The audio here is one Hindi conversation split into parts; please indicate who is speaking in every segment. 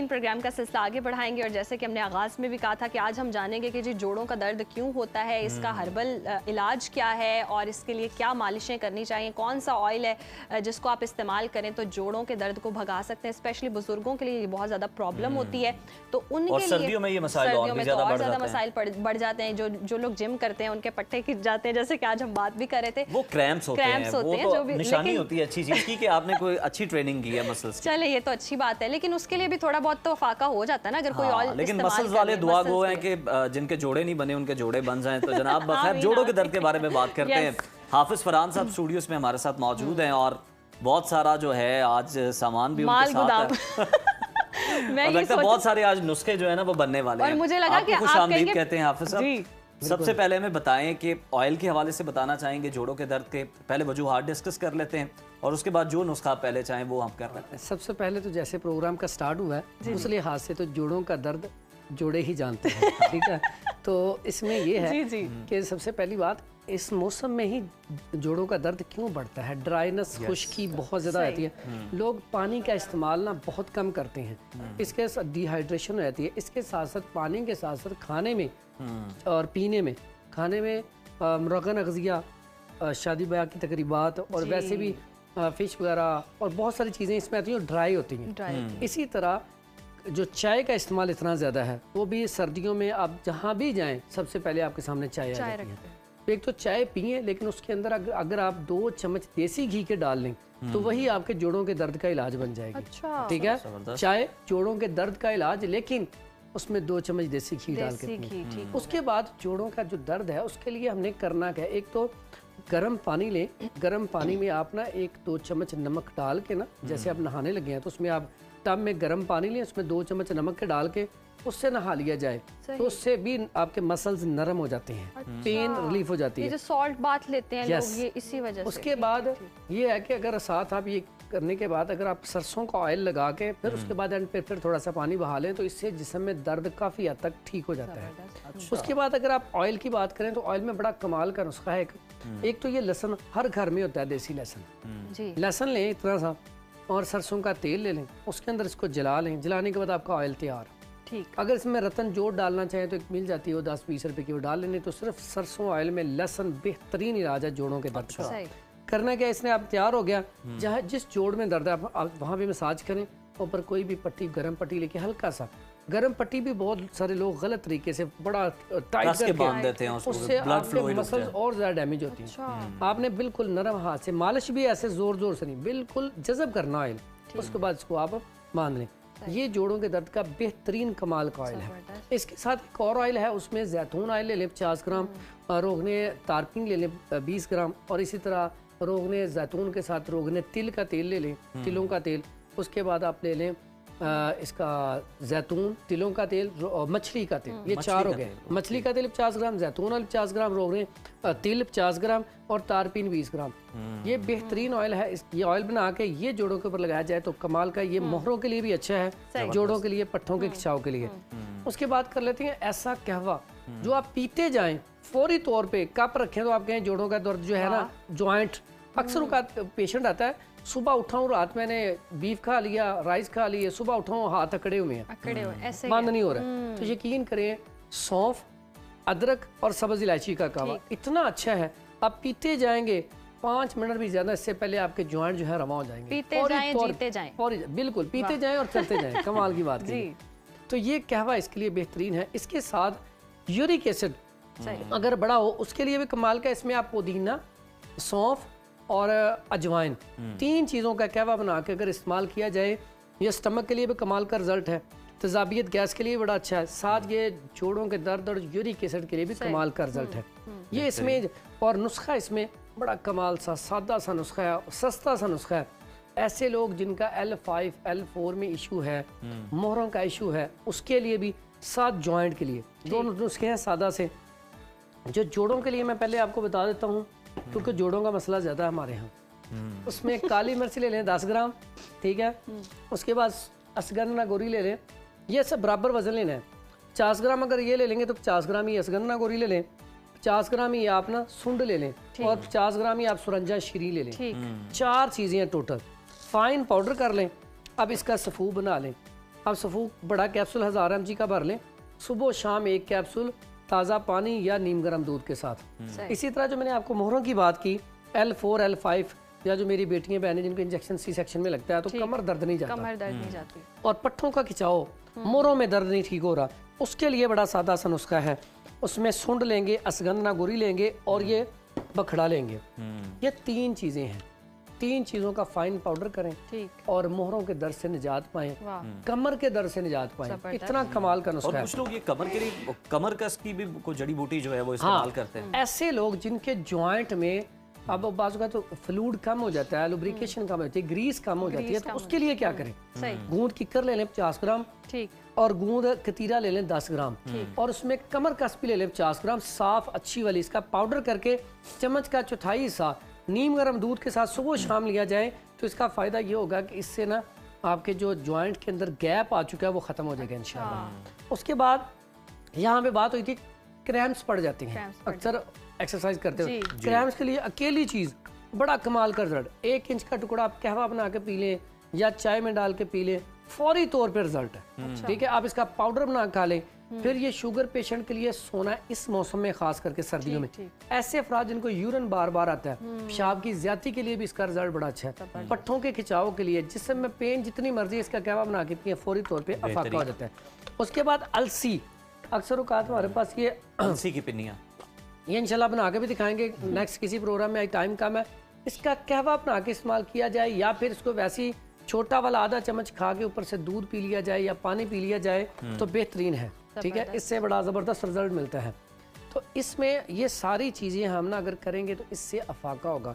Speaker 1: प्रोग्राम का सिलसिला आगे बढ़ाएंगे और जैसे कि हमने आगाज़ में भी कहा था कि आज हम जानेंगे कि जी जोड़ों का दर्द क्यों होता है, इसका हर्बल इलाज क्या है और इसके लिए क्या मालिशें करनी चाहिए, कौन सा ऑयल है जिसको आप इस्तेमाल करें तो जोड़ों के दर्द को भगा सकते हैं। स्पेशली बुजुर्गों के लिए ये बहुत ज़्यादा प्रॉब्लम होती है, तो उनके लिए
Speaker 2: सर्दियों में ये मसाइल और
Speaker 1: ज़्यादा मसाइल बढ़ जाते हैं। जो लोग जिम करते हैं उनके पट्टे खिंच जाते हैं, जैसे कि आज हम बात भी कर रहे थे,
Speaker 2: वो क्रैम्प्स होते हैं, जो भी निशानी होती है अच्छी चीज की कि आपने कोई अच्छी ट्रेनिंग की है मसल्स की।
Speaker 1: चले ये तो अच्छी बात है, लेकिन उसके लिए भी थोड़ा बहुत तो फाका हो जाता है ना अगर कोई ऑयल।
Speaker 2: लेकिन मसल्स वाले दुआ गो हैं कि जिनके जोड़े नहीं बने उनके जोड़े बन जाएं। तो जनाब खैर जोड़ों के दर्द के बारे में बात करते हैं। हाफिज फरहान साहब स्टूडियोज में हमारे साथ मौजूद हैं और बहुत सारा जो है आज सामान भी उनके साथ है। मैं लगता है बहुत सारे आज नुस्खे जो है ना वो बनने वाले हैं और मुझे लगा कि खुश आमदीद कहते हैं हाफिज साहब। सबसे पहले हमें बताएं कि ऑयल के हवाले से बताना चाहेंगे जोड़ों के दर्द के, पहले वजूहात डिस्कस कर लेते हैं और उसके बाद जो नुस्खा पहले चाहें वो हम कर लेते हैं।
Speaker 3: सबसे पहले तो जैसे प्रोग्राम का स्टार्ट हुआ है उस लिहाज से तो जोड़ों का दर्द जोड़े ही जानते हैं, ठीक है। तो इसमें ये है कि सबसे पहली बात, इस मौसम में ही जोड़ों का दर्द क्यों बढ़ता है। ड्राइनेस, खुश्की बहुत ज़्यादा रहती है, लोग पानी का इस्तेमाल ना बहुत कम करते हैं, इसके साथ डिहाइड्रेशन हो जाती है। इसके साथ साथ पानी के साथ साथ खाने में और पीने में, खाने में मुरगन अग़ज़िया, शादी ब्याह की तकरीबात और वैसे भी फ़िश वगैरह और बहुत सारी चीज़ें इसमें आती हैं और ड्राई होती हैं। इसी तरह जो चाय का इस्तेमाल इतना ज़्यादा है वो भी सर्दियों में आप जहाँ भी जाएं सबसे पहले आपके सामने चाय आ जाती है। तो एक तो चाय पिए, लेकिन उसके अंदर अगर आप 2 चम्मच देसी घी के डाल लें तो वही आपके जोड़ों के दर्द का इलाज बन जाएगी। ठीक है, चाय जोड़ों के दर्द का इलाज, लेकिन उसमें 2 चम्मच देसी घी डाल के। उसके बाद जोड़ों का जो दर्द है उसके लिए हमने करना क्या है, एक तो गर्म पानी लें, गर्म पानी में आप ना 1-2 चम्मच नमक डाल के ना, जैसे आप नहाने लगे हैं तो उसमें आप टब में गर्म पानी लें, उसमें 2 चम्मच नमक के डाल के उससे नहा लिया जाए तो उससे भी आपके मसल्स नरम हो जाते हैं। अच्छा। पेन रिलीफ हो जाती है।
Speaker 1: जो सॉल्ट बात लेते हैं लोग, ये इसी वजह से।
Speaker 3: उसके बाद ये है कि अगर साथ आप ये करने के बाद अगर आप सरसों का ऑयल लगा के फिर उसके बाद एंड पे फिर थोड़ा सा पानी बहा लें तो इससे जिस्म में दर्द काफ़ी हद तक ठीक हो जाता है। अच्छा। उसके बाद अगर आप ऑयल की बात करें तो ऑयल में बड़ा कमाल का नुस्खा है। एक तो ये लहसुन हर घर में होता है, देसी लहसुन। लहसुन लें इतना सा और सरसों का तेल ले लें, उसके अंदर इसको जला लें, जलाने के बाद आपका ऑयल तैयार। ठीक। अगर इसमें रतन जोड़ डालना चाहें तो एक मिल जाती है, वो 10-20 रुपए की वो डाल लेने। तो सिर्फ सरसों ऑयल में लहसुन बेहतरीन इलाज है जोड़ों के दर्द का। करना क्या, इसने आप तैयार हो गया, जहाँ जिस जोड़ में दर्द है आप वहाँ भी मसाज करें, ऊपर कोई भी पट्टी, गर्म पट्टी लेके हल्का सा, गर्म पट्टी भी बहुत सारे लोग गलत तरीके से बड़ा टाइट करके बांध देते हैं, उससे आपके मसल्स और ज़्यादा डैमेज होती हैं। आपने बिल्कुल नरम हाथ से, मालिश भी ऐसे जोर जोर से नहीं, बिल्कुल जज़ब करना ऑयल, उसके बाद इसको आप बांध लें। ये जोड़ों के दर्द का बेहतरीन कमाल का ऑयल है। इसके साथ एक और ऑयल है, उसमें जैतून ऑयल ले लें 50 ग्राम, रोगने तारकिन ले लें 20 ग्राम, और इसी तरह रोगने जैतून के साथ रोगने तिल का तेल ले लें, तिलों का तेल। उसके बाद आप ले लें इसका जैतून, तिलों का तेल, मछली का तेल, ये 4 हो गए। मछली का तेल 50 ग्राम, जैतून ऑयल 50 ग्राम, रोगने तिल 50 ग्राम और तारपीन 20 ग्राम। ये बेहतरीन ऑयल है। ये ऑयल बना के ये जोड़ों के ऊपर लगाया जाए तो कमाल का, ये मोहरों के लिए भी अच्छा है, जोड़ों के लिए, पट्टों के खिंचाव के लिए। उसके बाद कर लेते हैं ऐसा कहवा जो आप पीते जाएं, फौरी तौर पे कप रखें तो आप कहें जोड़ों का दर्द जो है ना, जॉइंट। अक्सर का पेशेंट आता है, सुबह उठाऊं रात मैंने बीफ खा लिया, राइस खा लिए, सुबह उठाऊं हाथ अकड़े हुए हैं, बंद नहीं हो रहा है। तो यकीन करें, सौंफ, अदरक और सब्ज इलायची का कावा इतना अच्छा है, आप पीते जाएंगे 5 मिनट भी ज्यादा, इससे पहले आपके जॉइंट जो है रवा हो जाएंगे।
Speaker 1: पीते जाएं, जीते जाएं।
Speaker 3: बिल्कुल पीते जाएं और चलते जाएं। कमाल की बात है। तो ये कहवा इसके लिए बेहतरीन है। इसके साथ यूरिक एसिड अगर बड़ा हो उसके लिए भी कमाल का, इसमें आप पुदीना, सौंफ और अजवाइन, 3 चीज़ों का कहवा बना के अगर इस्तेमाल किया जाए, ये स्टमक के लिए भी कमाल का रिजल्ट है, तेजाबियत गैस के लिए बड़ा अच्छा है, साथ ये जोड़ों के दर्द और यूरिक एसिड के लिए भी कमाल का रिजल्ट है। ये इसमें और नुस्खा इसमें बड़ा कमाल सा सादा सा नुस्खा है, सस्ता सा नुस्खा है। ऐसे लोग जिनका L5, L4 में इशू है, मोहरों का इशू है, उसके लिए भी, साथ जॉइंट के लिए, दोनों नुस्खे हैं सादा से। जो जोड़ों के लिए मैं पहले आपको बता देता हूँ क्योंकि जोड़ों का मसला ज़्यादा है हमारे यहाँ। उसमें काली मिर्च ले लें 10 ग्राम, ठीक है। उसके बाद असगन्ना गोरी ले लें, ये सब बराबर वजन लेना है। 50 ग्राम अगर ये ले लेंगे तो 50 ग्राम ही असगन्ना गोरी ले लें, 50 ग्राम ही आप ना सुंड ले लें और 50 ग्राम ही आप सुरंजा शीरी ले लें। 4 चीज़ें हैं टोटल, फाइन पाउडर कर लें। अब इसका सफ़ू बना लें, आप सफूक बड़ा कैप्सूल 1000 mg का भर लें, सुबह शाम एक कैप्सूल ताज़ा पानी या नीम गर्म दूध के साथ। इसी तरह जो मैंने आपको मोहरों की बात की, L4 L5 या जो मेरी बेटियां बहनें जिनको इंजेक्शन सी सेक्शन में लगता है तो कमर दर्द नहीं जाता,
Speaker 1: कमर दर्द नहीं जाती,
Speaker 3: और पट्ठों का खिंचाव, मोरों में दर्द नहीं ठीक हो रहा, उसके लिए बड़ा सादा सा नुस्खा है। उसमें सुंड लेंगे, असगंधना गोरी लेंगे और ये बखड़ा लेंगे। ये 3 चीज़ें हैं। 3 चीज़ों का फाइन पाउडर करें
Speaker 1: ठीक,
Speaker 3: और मोहरों के दर्द से निजात पाएं, कमर के दर्द से निजात पाएं। इतना कमाल का नुस्खा
Speaker 2: और
Speaker 3: है।
Speaker 2: कुछ लोग ये कमर के लिए कमर कस की भी कोई जड़ी बूटी जो है वो इस्तेमाल करते हैं।
Speaker 3: ऐसे लोग जिनके जॉइंट में अब बाजू का तो फ्लूइड कम हो जाता है, लुब्रिकेशन कम होती है, ग्रीस कम हो जाती है, तो उसके लिए क्या करें? गूंद किक्कर ले लें 50 ग्राम
Speaker 1: ठीक,
Speaker 3: और गूंद कतीरा ले लें 10 ग्राम और उसमें कमर कस भी ले लें 50 ग्राम साफ अच्छी वाली। इसका पाउडर करके चम्मच का चौथाई हिस्सा नीम गर्म दूध के साथ सुबह शाम लिया जाए तो इसका फ़ायदा ये होगा कि इससे ना आपके जो जॉइंट के अंदर गैप आ चुका है वो ख़त्म हो जाएगा इंशाल्लाह। उसके बाद यहाँ पे बात हुई थी क्रैम्प्स पड़ जाती हैं अक्सर एक्सरसाइज करते हुए। क्रैम्प्स के लिए अकेली चीज़ बड़ा कमाल का रिजल्ट, 1 इंच का टुकड़ा आप कहवा बना के पी लें या चाय में डाल के पी लें, फौरी तौर पे रिजल्ट है। ठीक है, आप इसका पाउडर बना खा लें। फिर ये शुगर पेशेंट के लिए सोना इस मौसम में खास करके सर्दियों में, ऐसे अफराद जिनको यूरिन बार बार आता है, पेशाब की ज्यादती के लिए भी इसका रिजल्ट बड़ा अच्छा है। पट्ठों के खिंचाव के लिए, जिसम में पेन जितनी मर्जी इसका कहवा बना के पिए, फौरी तौर पे अफाका हो जाता है। उसके बाद अलसी, अक्सर औकात हमारे पास ये
Speaker 2: अलसी की पिन्नियाँ,
Speaker 3: ये इंशाल्लाह बना के भी दिखाएंगे नेक्स्ट किसी प्रोग्राम में, टाइम कम है। इसका कहवा बना के इस्तेमाल किया जाए या फिर इसको वैसे ही छोटा वाला आधा चम्मच खा के ऊपर से दूध पी लिया जाए या पानी पी लिया जाए तो बेहतरीन है। ठीक है, इससे बड़ा ज़बरदस्त रिजल्ट मिलता है। तो इसमें ये सारी चीज़ें हम ना अगर करेंगे तो इससे अफाका होगा।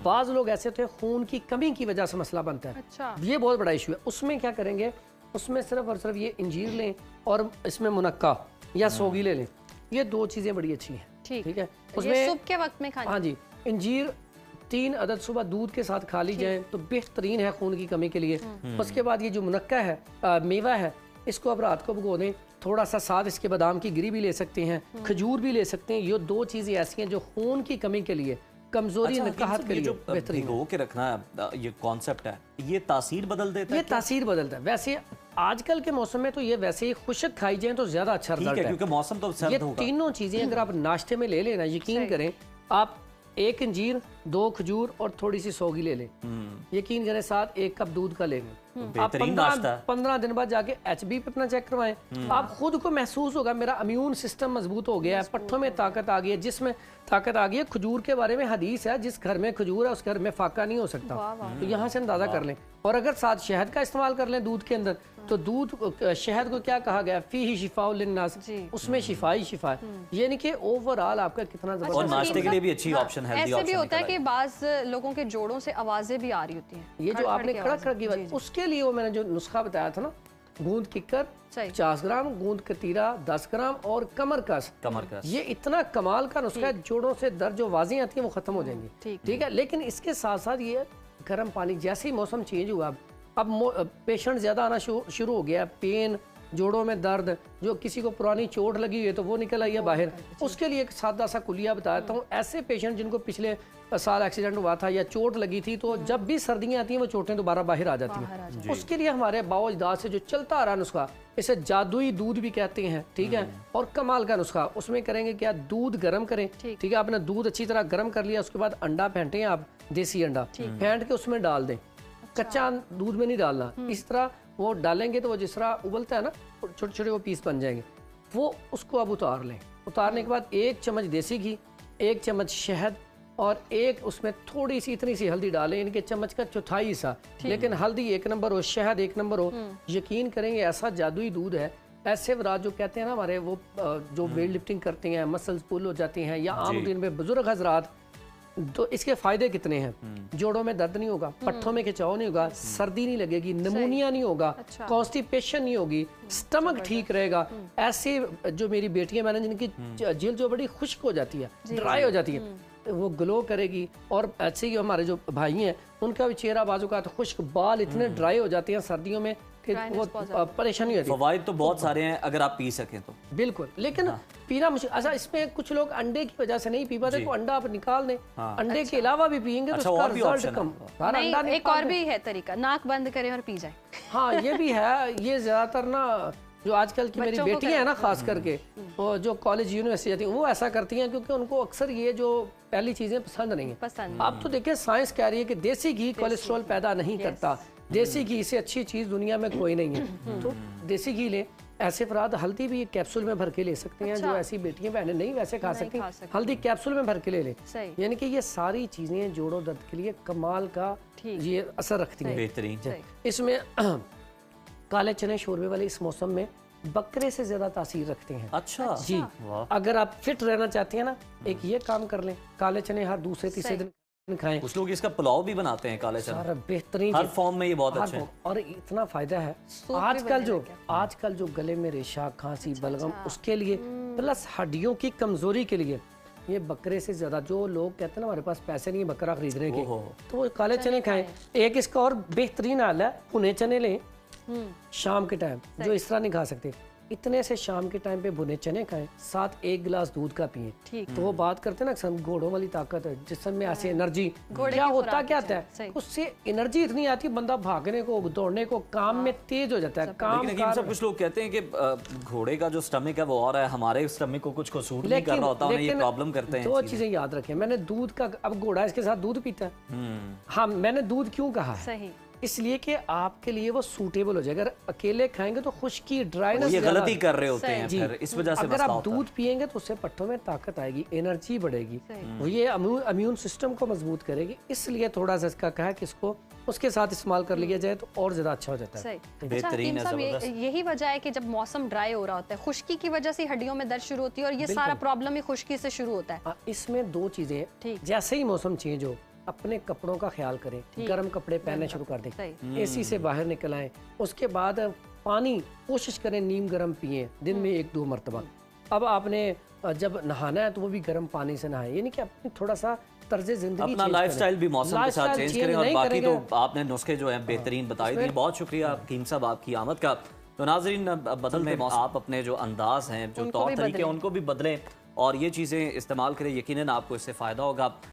Speaker 3: बाज़ लोग ऐसे थे खून की कमी की वजह से मसला बनता है,
Speaker 1: अच्छा,
Speaker 3: ये बहुत बड़ा इशू है। उसमें क्या करेंगे, उसमें सिर्फ और सिर्फ ये इंजीर लें और इसमें मुनक्का या सोगी ले लें, ये 2 चीज़ें बड़ी अच्छी हैं। ठीक है,
Speaker 1: उसमें सुबह के वक्त में खानी।
Speaker 3: हाँ जी, इंजीर 3 अदद सुबह दूध के साथ खा ली जाए तो बेहतरीन है खून की कमी के लिए। उसके बाद ये जो मुनक्का है, मेवा है, इसको आप रात को भिगो दें, थोड़ा सा साथ इसके बादाम की गिरी भी ले सकते हैं, खजूर भी ले सकते हैं। ये 2 चीज़ें ऐसी हैं जो खून की कमी के लिए, कमजोरी नकाहत के लिए बेहतरीन।
Speaker 2: भिगो के रखना ये कॉन्सेप्ट है, ये तासीर बदल देता है।
Speaker 3: ये तासीर बदलता है। वैसे आजकल के मौसम में तो ये वैसे ही खुशक खाई जाए तो ज्यादा अच्छा रिजल्ट है,
Speaker 2: क्योंकि मौसम तो सर्द होगा।
Speaker 3: ये तीनों चीजें अगर आप नाश्ते में ले लेना, यकीन करें, आप 1 इंजीर, 2 खजूर और थोड़ी सी सौगी ले लें, यकीन करें साथ 1 कप दूध का लेंगे, आप 15 दिन बाद जाके HB पे अपना चेक करवाएं, आप खुद को महसूस होगा मेरा इम्यून सिस्टम मजबूत हो गया है, पट्ठों में ताकत आ गई है, जिसमें ताकत आ गई है। खजूर के बारे में हदीस है, जिस घर में खजूर है उस घर में फाका नहीं हो सकता। तो यहाँ से अंदाजा कर लें। और अगर साथ शहद का इस्तेमाल कर लें दूध के अंदर, तो दूध शहद को क्या कहा गया, फीही शिफाउल लिन्नास, उसमें शिफा ही शिफा है। ये नहीं कि ओवरऑल आपका कितना जबरदस्त।
Speaker 2: और नाश्ते के लिए भी अच्छी ऑप्शन है।
Speaker 1: ऐसे भी होता है कि बाज लोगों के जोड़ों से आवाजें भी आ रही होती हैं,
Speaker 3: ये जो आपने कड़क कड़क की बात, उसके लिए वो मैंने जो नुस्खा बताया था ना, गूंद किक्कर 50 ग्राम, गूंद कतीरा 10 ग्राम और कमर कस, ये इतना कमाल का नुस्खा है, जोड़ों से दर्द जो वाज़ें आती हैं वो खत्म हो जाएंगी। ठीक है, लेकिन इसके साथ साथ ये गर्म पानी, जैसे ही मौसम चेंज हुआ अब पेशेंट ज़्यादा आना शुरू हो गया, पेन, जोड़ों में दर्द, जो किसी को पुरानी चोट लगी हुई है तो वो निकल आई है बाहर, उसके लिए एक सादा सा कुलिया बताता हूँ। ऐसे पेशेंट जिनको पिछले साल एक्सीडेंट हुआ था या चोट लगी थी, तो जब भी सर्दियाँ आती हैं वो चोटें दोबारा बाहर आ जाती हैं। उसके लिए हमारे बाओ अजदाद से जो चलता आ रहा नुस्खा, इसे जादुई दूध भी कहते हैं। ठीक है, और कमाल का नुस्खा, उसमें करेंगे क्या, दूध गर्म करें। ठीक है, आपने दूध अच्छी तरह गर्म कर लिया, उसके बाद अंडा फेंटें, आप देसी अंडा फेंट के उसमें डाल दें, कच्चा दूध में नहीं डालना। इस तरह वो डालेंगे तो वो जिस तरह उबलता है ना, छोटे छोटे वो पीस बन जाएंगे। वो उसको अब उतार लें। उतारने के बाद 1 चम्मच देसी घी, 1 चम्मच शहद और एक उसमें थोड़ी सी इतनी सी हल्दी डालें, इनके चम्मच का चौथाई हिस्सा, लेकिन हल्दी 1 नंबर हो, शहद 1 नंबर हो। यकीन करेंगे ऐसा जादुई दूध है। ऐसे वराज जो कहते हैं ना हमारे, वो जो वेट लिफ्टिंग करते हैं, मसल्स पुल हो जाती हैं, या आम दिन में बुजुर्ग हजरात, तो इसके फायदे कितने हैं। जोड़ों में दर्द नहीं होगा, पट्ठों में खिंचाव नहीं होगा, सर्दी नहीं लगेगी, निमोनिया नहीं होगा, कॉन्स्टिपेशन नहीं होगी, स्टमक ठीक रहेगा। ऐसे जो मेरी बेटियां, मैंने जिनकी जिल्द जो बड़ी खुश्क हो जाती है, ड्राई हो जाती है, वो ग्लो करेगी। और ऐसे ही हमारे जो भाई हैं, उनका भी चेहरा बाजू का तो खुश्क, बाल इतने ड्राई हो जाते हैं सर्दियों में, कि वो परेशानी होती है।
Speaker 2: फवाइद तो बहुत सारे हैं अगर आप पी सकें तो।
Speaker 3: बिल्कुल, लेकिन पीना मुश्किल। अच्छा, इसमें कुछ लोग अंडे की वजह से नहीं पी पाते, तो अंडा आप निकाल दें, अंडे के अलावा भी पियेंगे तो उसका रिजल्ट कम।
Speaker 1: एक और भी है तरीका, नाक बंद करें और पी जाए।
Speaker 3: हाँ, ये भी है। ये ज्यादातर ना जो आजकल की मेरी बेटियां हैं ना, खास करके वो जो कॉलेज यूनिवर्सिटी जाती हैं, वो ऐसा करती हैं क्योंकि उनको अक्सर ये जो पहली चीजें पसंद नहीं है। आप तो देखिए साइंस कह रही है कि देसी घी कोलेस्ट्रॉल पैदा नहीं करता, देसी घी से अच्छी चीज दुनिया में कोई नहीं है, तो देसी घी ले। ऐसे अफराद हल्दी भी कैप्सूल में भर के ले सकते हैं, जो ऐसी बेटियां बहनें नहीं वैसे खा सकती, हल्दी कैप्सूल में भर के ले लें। यानी कि ये सारी चीजें जोड़ों दर्द के लिए कमाल का ये असर रखती हैं।
Speaker 2: बेहतरीन।
Speaker 3: इसमें काले चने शोरबे वाले इस मौसम में बकरे से ज्यादा तासीर रखते हैं।
Speaker 2: अच्छा
Speaker 3: जी, अगर आप फिट रहना चाहते हैं ना, एक ये काम कर लें, काले चने हर दूसरे तीसरे दिन खाएं।
Speaker 2: कुछ लोग इसका पुलाव भी बनाते हैं काले चने,
Speaker 3: सारा बेहतरीन
Speaker 2: हर फॉर्म में ये बहुत अच्छे हैं।
Speaker 3: और इतना फायदा है आजकल जो गले में रेशा, खांसी, बलगम, उसके लिए प्लस हड्डियों की कमजोरी के लिए ये बकरे से ज्यादा। जो लोग कहते हैं ना हमारे पास पैसे नहीं है बकरा खरीदने के, तो वो काले चने खाएं। एक इसका और बेहतरीन हाल है, भुने चने लें शाम के टाइम, जो इस तरह नहीं खा सकते, इतने से शाम के टाइम पे भुने चने खाएं, साथ एक गिलास दूध का पिए। तो वो बात करते हैं ना घोड़ों वाली ताकत है, जिसम में ऐसे एनर्जी क्या होता है, उससे एनर्जी इतनी आती है, बंदा भागने को, दौड़ने को, काम में तेज हो जाता है। काम
Speaker 2: सब कुछ लोग कहते हैं कि घोड़े का जो स्टमक है वो और है, हमारे स्टमक को कुछ सूट नहीं कर रहा होता, उन्हें ये प्रॉब्लम करते हैं।
Speaker 3: दो चीजें याद रखें, मैंने दूध का, अब घोड़ा इसके साथ दूध पीता है। हाँ, मैंने दूध क्यों कहा है, इसलिए कि आपके लिए वो सूटेबल हो जाए। अगर अकेले खाएंगे तो खुश्की, ड्राइनेस,
Speaker 2: ये गलती कर रहे होते हैं फिर, इस वजह से
Speaker 3: अगर आप दूध पिएंगे तो उससे पट्टों में ताकत आएगी, एनर्जी बढ़ेगी, ये इम्यून सिस्टम को मजबूत करेगी। इसलिए थोड़ा सा इसका कहा कि इसको उसके साथ इस्तेमाल कर लिया जाए तो और ज्यादा अच्छा हो जाता है।
Speaker 2: बेहतरीन है।
Speaker 1: यही वजह है कि जब मौसम ड्राई हो रहा होता है, खुश्की की वजह से हड्डियों में दर्द शुरू होती है, और ये सारा प्रॉब्लम ही खुश्की से शुरू होता है।
Speaker 3: इसमें दो चीजें, जैसे ही मौसम चेंज हो, अपने कपड़ों का ख्याल करें, गर्म कपड़े पहनने शुरू कर दें, एसी से बाहर निकल आए। उसके बाद पानी कोशिश करें नीम गर्म पिए, दिन में 1-2 मरतबा। अब आपने जब नहाना है तो वो भी गर्म पानी से नहाए, यानी कि अपनी थोड़ा सा तर्ज जिंदगी,
Speaker 2: अपना लाइफस्टाइल भी मौसम के साथ चेंज करें। और बाकी तो आपने नुस्खे जो हैं बेहतरीन बताई दी। बहुत शुक्रिया कीम साहब आपकी आमद का। तो नाजरीन, बदल में आप अपने जो अंदाज हैं, जो तौर तरीके, उनको भी बदलें और ये चीज़ें इस्तेमाल करें, यकीनन आपको इससे फ़ायदा होगा।